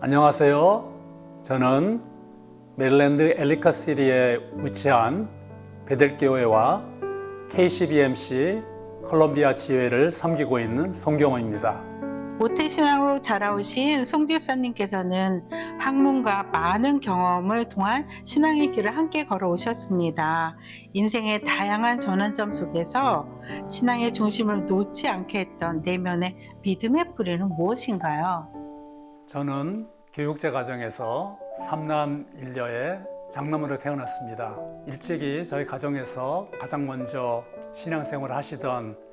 안녕하세요. 저는 메릴랜드 엘리카시티에 위치한 베델교회와 KCBMC 콜롬비아 지회를 섬기고 있는 송경호입니다. 모태신앙으로 자라오신 송 집사님께서는 학문과 많은 경험을 통한 신앙의 길을 함께 걸어오셨습니다. 인생의 다양한 전환점 속에서 신앙의 중심을 놓지 않게 했던 내면의 믿음의 뿌리는 무엇인가요? 저는 교육자 가정에서 3남 1녀의 장남으로 태어났습니다. 일찍이 저희 가정에서 가장 먼저 신앙생활을 하시던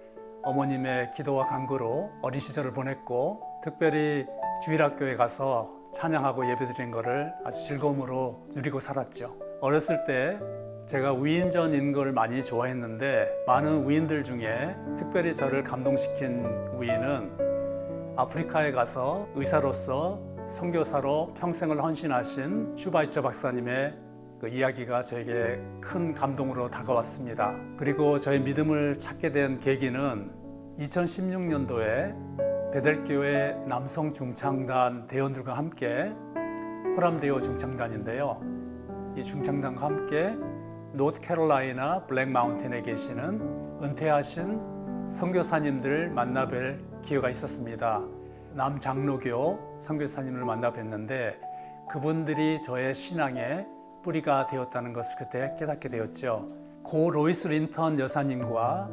어머님의 기도와 간구로 어린 시절을 보냈고, 특별히 주일학교에 가서 찬양하고 예배드린 것을 아주 즐거움으로 누리고 살았죠. 어렸을 때 제가 위인전인 걸 많이 좋아했는데, 많은 위인들 중에 특별히 저를 감동시킨 위인은 아프리카에 가서 의사로서 선교사로 평생을 헌신하신 슈바이처 박사님의 그 이야기가 저에게 큰 감동으로 다가왔습니다. 그리고 저의 믿음을 찾게 된 계기는 2016년도에 베델교회 남성 중창단 대원들과 함께 코람데오 중창단인데요. 이 중창단과 함께 노스캐롤라이나 블랙마운틴에 계시는 은퇴하신 선교사님들을 만나뵐 기회가 있었습니다. 남장로교 선교사님을 만나 뵀는데 그분들이 저의 신앙의 뿌리가 되었다는 것을 그때 깨닫게 되었죠. 고 로이스 린턴 여사님과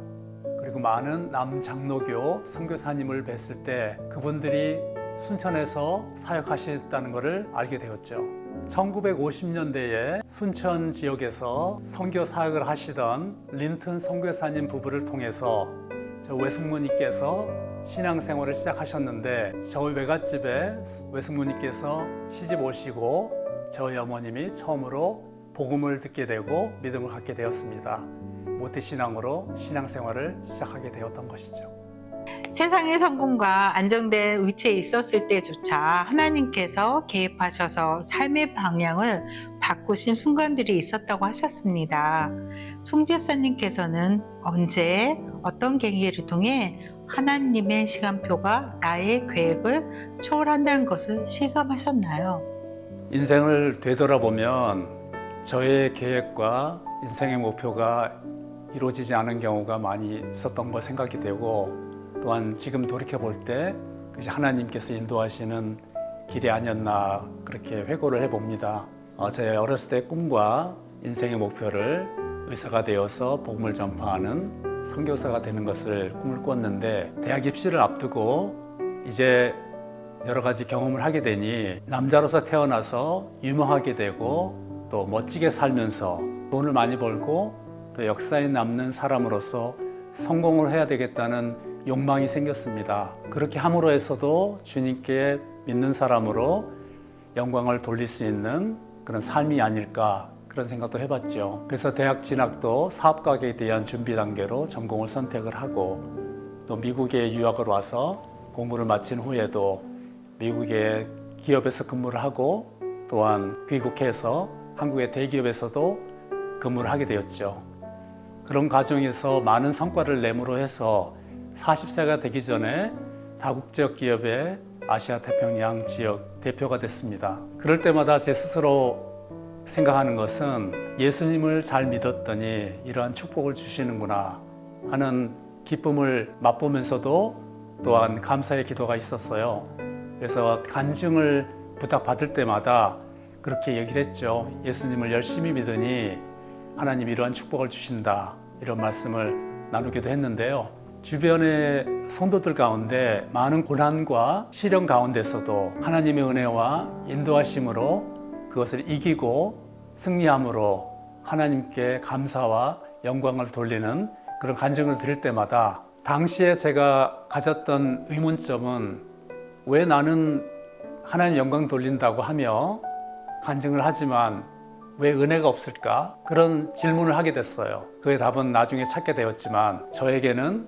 그리고 많은 남장로교 선교사님을 뵀을 때 그분들이 순천에서 사역하셨다는 것을 알게 되었죠. 1950년대에 순천 지역에서 선교 사역을 하시던 린턴 선교사님 부부를 통해서 저 외숙모님께서 신앙생활을 시작하셨는데, 저희 외갓집에 외숙모님께서 시집 오시고 저희 어머님이 처음으로 복음을 듣게 되고 믿음을 갖게 되었습니다. 모태신앙으로 신앙생활을 시작하게 되었던 것이죠. 세상의 성공과 안정된 위치에 있었을 때조차 하나님께서 개입하셔서 삶의 방향을 바꾸신 순간들이 있었다고 하셨습니다. 송 집사님께서는 언제 어떤 계기를 통해 하나님의 시간표가 나의 계획을 초월한다는 것을 실감하셨나요? 인생을 되돌아보면 저의 계획과 인생의 목표가 이루어지지 않은 경우가 많이 있었던 걸 생각이 되고, 또한 지금 돌이켜볼 때 그것이 하나님께서 인도하시는 길이 아니었나 그렇게 회고를 해봅니다. 제 어렸을 때 꿈과 인생의 목표를 의사가 되어서 복음을 전파하는 선교사가 되는 것을 꿈을 꿨는데, 대학 입시를 앞두고 이제 여러 가지 경험을 하게 되니 남자로서 태어나서 유명하게 되고 또 멋지게 살면서 돈을 많이 벌고 또 역사에 남는 사람으로서 성공을 해야 되겠다는 욕망이 생겼습니다. 그렇게 함으로 해서도 주님께 믿는 사람으로 영광을 돌릴 수 있는 그런 삶이 아닐까, 그런 생각도 해봤죠. 그래서 대학 진학도 사업가에 대한 준비 단계로 전공을 선택을 하고, 또 미국에 유학을 와서 공부를 마친 후에도 미국의 기업에서 근무를 하고, 또한 귀국해서 한국의 대기업에서도 근무를 하게 되었죠. 그런 과정에서 많은 성과를 내므로 해서 40세가 되기 전에 다국적 기업의 아시아 태평양 지역 대표가 됐습니다. 그럴 때마다 제 스스로 생각하는 것은 예수님을 잘 믿었더니 이러한 축복을 주시는구나 하는 기쁨을 맛보면서도 또한 감사의 기도가 있었어요. 그래서 간증을 부탁받을 때마다 그렇게 얘기를 했죠. 예수님을 열심히 믿으니 하나님이 이러한 축복을 주신다, 이런 말씀을 나누기도 했는데요. 주변의 성도들 가운데 많은 고난과 시련 가운데서도 하나님의 은혜와 인도하심으로 그것을 이기고 승리함으로 하나님께 감사와 영광을 돌리는 그런 간증을 들을 때마다 당시에 제가 가졌던 의문점은, 왜 나는 하나님 영광 돌린다고 하며 간증을 하지만 왜 은혜가 없을까? 그런 질문을 하게 됐어요. 그의 답은 나중에 찾게 되었지만, 저에게는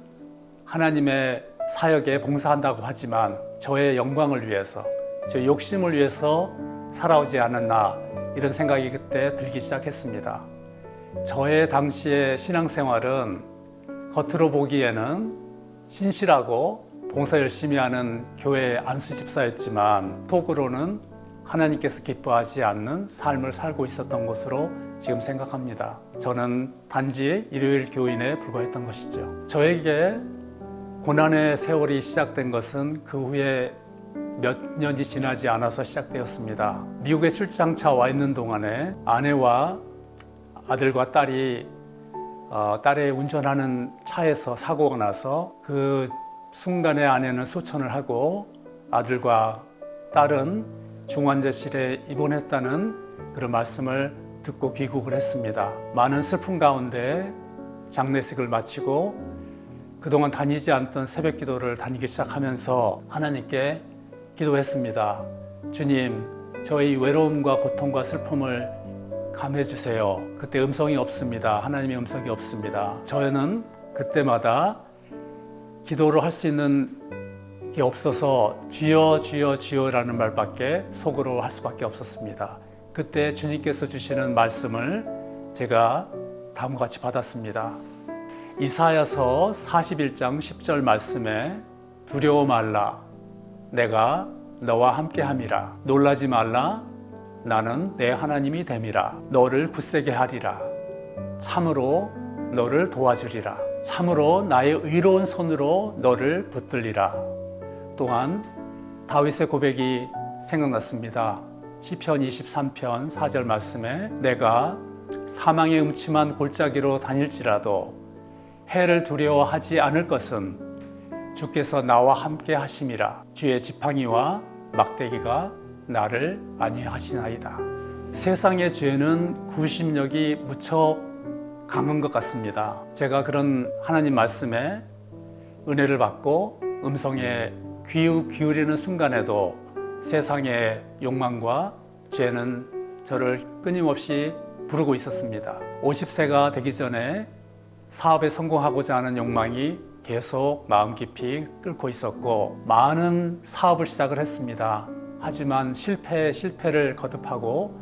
하나님의 사역에 봉사한다고 하지만 저의 영광을 위해서, 제 욕심을 위해서 살아오지 않았나, 이런 생각이 그때 들기 시작했습니다. 저의 당시의 신앙생활은 겉으로 보기에는 신실하고 봉사 열심히 하는 교회 안수 집사였지만 속으로는 하나님께서 기뻐하지 않는 삶을 살고 있었던 것으로 지금 생각합니다. 저는 단지 일요일 교인에 불과했던 것이죠. 저에게 고난의 세월이 시작된 것은 그 후에 몇 년이 지나지 않아서 시작되었습니다. 미국에 출장차 와 있는 동안에 아내와 아들과 딸이 딸의 운전하는 차에서 사고가 나서 그 순간에 아내는 소천을 하고 아들과 딸은 중환자실에 입원했다는 그런 말씀을 듣고 귀국을 했습니다. 많은 슬픔 가운데 장례식을 마치고 그동안 다니지 않던 새벽 기도를 다니기 시작하면서 하나님께 기도했습니다. 주님, 저희 외로움과 고통과 슬픔을 감해 주세요. 그때 음성이 없습니다. 하나님의 음성이 없습니다. 저는 그때마다 기도를 할 수 있는 게 없어서 주여 주여 주여라는 말밖에 속으로 할 수밖에 없었습니다. 그때 주님께서 주시는 말씀을 제가 다음과 같이 받았습니다. 이사야서 41장 10절 말씀에 두려워 말라 내가 너와 함께함이라 놀라지 말라 나는 내 하나님이 됨이라 너를 굳세게 하리라 참으로 너를 도와주리라 참으로 나의 의로운 손으로 너를 붙들리라. 또한 다윗의 고백이 생각났습니다. 시편 23편 4절 말씀에 내가 사망의 음침한 골짜기로 다닐지라도 해를 두려워하지 않을 것은 주께서 나와 함께 하심이라. 주의 지팡이와 막대기가 나를 안위하시나이다. 세상의 죄는 구심력이 무척 강한 것 같습니다. 제가 그런 하나님 말씀에 은혜를 받고 음성에 귀 기울이는 순간에도 세상의 욕망과 죄는 저를 끊임없이 부르고 있었습니다. 50세가 되기 전에 사업에 성공하고자 하는 욕망이 계속 마음 깊이 끓고 있었고 많은 사업을 시작을 했습니다. 하지만 실패를 거듭하고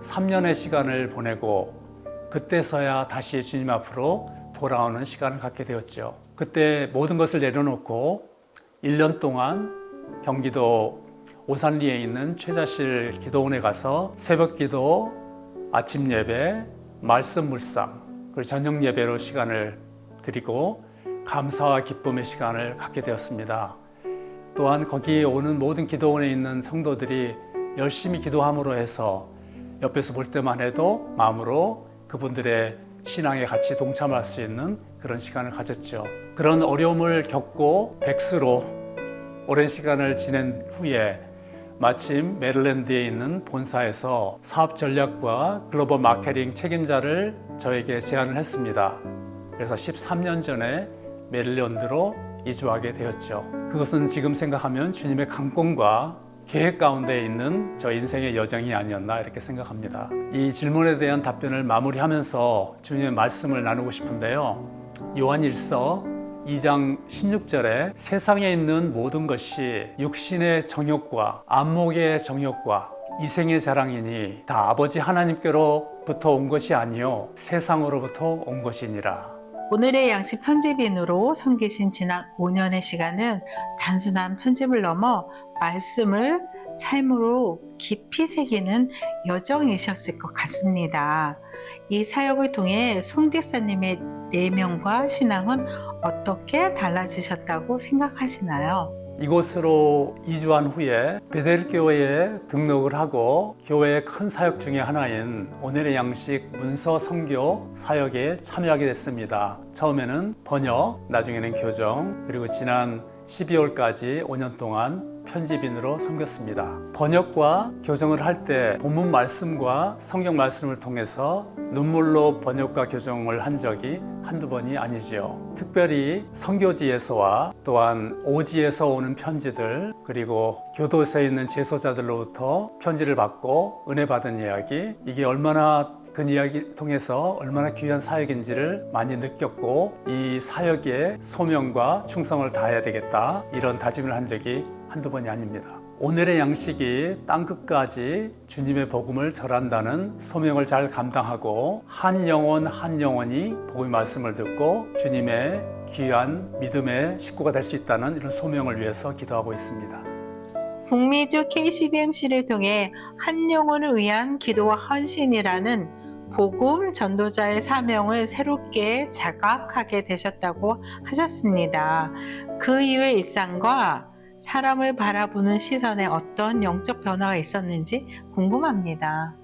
3년의 시간을 보내고 그때서야 다시 주님 앞으로 돌아오는 시간을 갖게 되었죠. 그때 모든 것을 내려놓고 1년 동안 경기도 오산리에 있는 최자실 기도원에 가서 새벽 기도, 아침 예배, 말씀 묵상, 그리고 저녁 예배로 시간을 드리고 감사와 기쁨의 시간을 갖게 되었습니다. 또한 거기에 오는 모든 기도원에 있는 성도들이 열심히 기도함으로 해서 옆에서 볼 때만 해도 마음으로 그분들의 신앙에 같이 동참할 수 있는 그런 시간을 가졌죠. 그런 어려움을 겪고 백수로 오랜 시간을 지낸 후에 마침 메릴랜드에 있는 본사에서 사업 전략과 글로벌 마케팅 책임자를 저에게 제안을 했습니다. 그래서 13년 전에 메릴랜드로 이주하게 되었죠. 그것은 지금 생각하면 주님의 강권과 계획 가운데 있는 저 인생의 여정이 아니었나 이렇게 생각합니다. 이 질문에 대한 답변을 마무리하면서 주님의 말씀을 나누고 싶은데요. 요한일서 2장 16절에 세상에 있는 모든 것이 육신의 정욕과 안목의 정욕과 이생의 자랑이니 다 아버지 하나님께로부터 온 것이 아니요 세상으로부터 온 것이니라. 오늘의 양식 편집인으로 섬기신 지난 5년의 시간은 단순한 편집을 넘어 말씀을 삶으로 깊이 새기는 여정이셨을 것 같습니다. 이 사역을 통해 송 집사님의 내면과 신앙은 어떻게 달라지셨다고 생각하시나요? 이곳으로 이주한 후에 베델 교회에 등록을 하고 교회의 큰 사역 중에 하나인 오늘의 양식 문서 선교 사역에 참여하게 됐습니다. 처음에는 번역, 나중에는 교정, 그리고 지난 12월까지 5년 동안 편집인으로 섬겼습니다. 번역과 교정을 할 때 본문 말씀과 성경 말씀을 통해서 눈물로 번역과 교정을 한 적이 한두 번이 아니지요. 특별히 선교지에서와 또한 오지에서 오는 편지들, 그리고 교도소에 있는 제소자들로부터 편지를 받고 은혜 받은 이야기, 이게 얼마나 그 이야기 통해서 얼마나 귀한 사역인지를 많이 느꼈고 이 사역에 소명과 충성을 다해야 되겠다 이런 다짐을 한 적이 한두 번이 아닙니다. 오늘의 양식이 땅끝까지 주님의 복음을 전한다는 소명을 잘 감당하고 한 영혼 한 영혼이 복음의 말씀을 듣고 주님의 귀한 믿음의 식구가 될 수 있다는 이런 소명을 위해서 기도하고 있습니다. 북미주 KCBMC를 통해 한 영혼을 위한 기도와 헌신이라는 복음 전도자의 사명을 새롭게 자각하게 되셨다고 하셨습니다. 그 이후의 일상과 사람을 바라보는 시선에 어떤 영적 변화가 있었는지 궁금합니다.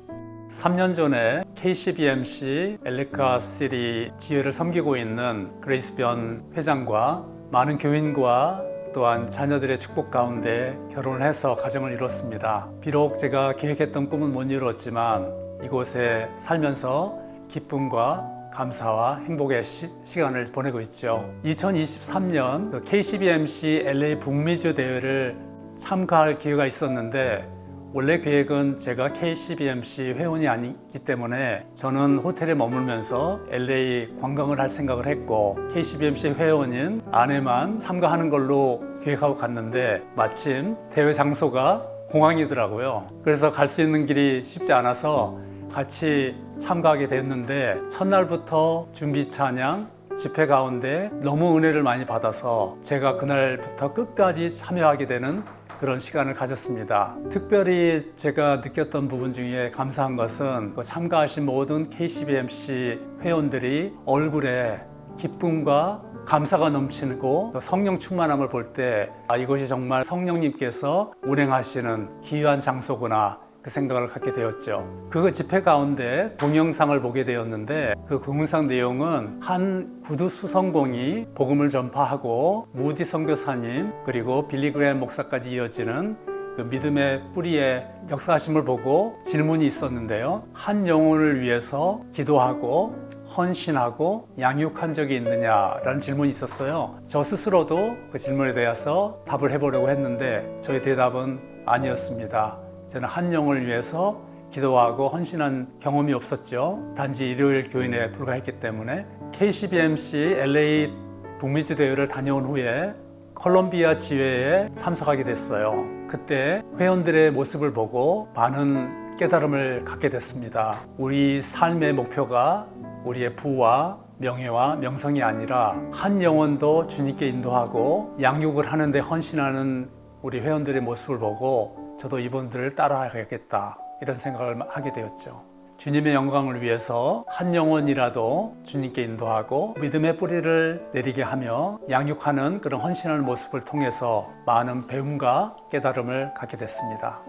3년 전에 KCBMC 엘리카 시리 지회를 섬기고 있는 그레이스 변 회장과 많은 교인과 또한 자녀들의 축복 가운데 결혼을 해서 가정을 이뤘습니다. 비록 제가 계획했던 꿈은 못 이루었지만 이곳에 살면서 기쁨과 감사와 행복의 시간을 보내고 있죠. 2023년 KCBMC LA 북미주 대회를 참가할 기회가 있었는데 원래 계획은 제가 KCBMC 회원이 아니기 때문에 저는 호텔에 머물면서 LA 관광을 할 생각을 했고 KCBMC 회원인 아내만 참가하는 걸로 계획하고 갔는데 마침 대회 장소가 공항이더라고요. 그래서 갈 수 있는 길이 쉽지 않아서 같이 참가하게 됐는데 첫날부터 준비 찬양, 집회 가운데 너무 은혜를 많이 받아서 제가 그날부터 끝까지 참여하게 되는 그런 시간을 가졌습니다. 특별히 제가 느꼈던 부분 중에 감사한 것은 참가하신 모든 KCBMC 회원들이 얼굴에 기쁨과 감사가 넘치고 성령 충만함을 볼 때 이것이 정말 성령님께서 운행하시는 귀한 장소구나 그 생각을 갖게 되었죠. 그 집회 가운데 동영상을 보게 되었는데 그 동영상 내용은 한 구두 수성공이 복음을 전파하고 무디 선교사님 그리고 빌리 그레이엄 목사까지 이어지는 그 믿음의 뿌리의 역사하심을 보고 질문이 있었는데요. 한 영혼을 위해서 기도하고 헌신하고 양육한 적이 있느냐라는 질문이 있었어요. 저 스스로도 그 질문에 대해서 답을 해보려고 했는데 저의 대답은 아니었습니다. 저는 한 영혼을 위해서 기도하고 헌신한 경험이 없었죠. 단지 일요일 교인에 불과했기 때문에 KCBMC LA 북미주 대회를 다녀온 후에 콜롬비아 지회에 참석하게 됐어요. 그때 회원들의 모습을 보고 많은 깨달음을 갖게 됐습니다. 우리 삶의 목표가 우리의 부와 명예와 명성이 아니라 한 영혼도 주님께 인도하고 양육을 하는데 헌신하는 우리 회원들의 모습을 보고 저도 이분들을 따라가야겠다 이런 생각을 하게 되었죠. 주님의 영광을 위해서 한 영혼이라도 주님께 인도하고 믿음의 뿌리를 내리게 하며 양육하는 그런 헌신하는 모습을 통해서 많은 배움과 깨달음을 갖게 됐습니다.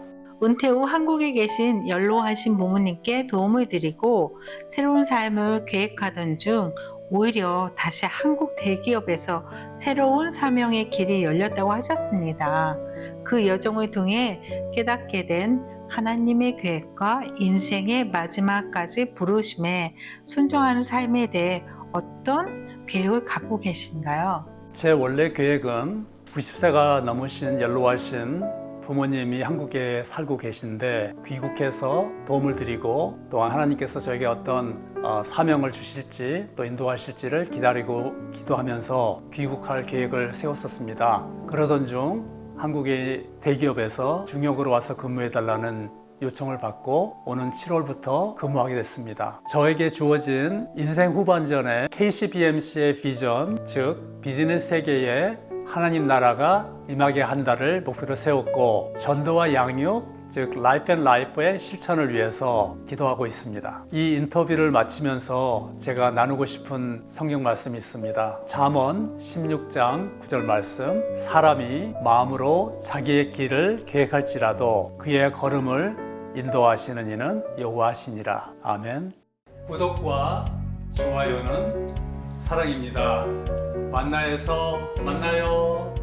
은퇴 후 한국에 계신 연로하신 부모님께 도움을 드리고 새로운 삶을 계획하던 중 오히려 다시 한국 대기업에서 새로운 사명의 길이 열렸다고 하셨습니다. 그 여정을 통해 깨닫게 된 하나님의 계획과 인생의 마지막까지 부르심에 순종하는 삶에 대해 어떤 계획을 갖고 계신가요? 제 원래 계획은 90세가 넘으신 연로하신 부모님이 한국에 살고 계신데 귀국해서 도움을 드리고 또한 하나님께서 저에게 어떤 사명을 주실지 또 인도하실지를 기다리고 기도하면서 귀국할 계획을 세웠었습니다. 그러던 중 한국의 대기업에서 중역으로 와서 근무해달라는 요청을 받고 오는 7월부터 근무하게 됐습니다. 저에게 주어진 인생 후반전에 KCBMC의 비전, 즉 비즈니스 세계에 하나님 나라가 임하게 한다를 목표로 세웠고 전도와 양육, 즉 라이프 앤 라이프의 실천을 위해서 기도하고 있습니다. 이 인터뷰를 마치면서 제가 나누고 싶은 성경 말씀이 있습니다. 잠언 16장 9절 말씀, 사람이 마음으로 자기의 길을 계획할지라도 그의 걸음을 인도하시는 이는 여호와시니라. 아멘. 구독과 좋아요는 사랑입니다. 만나에서 만나요.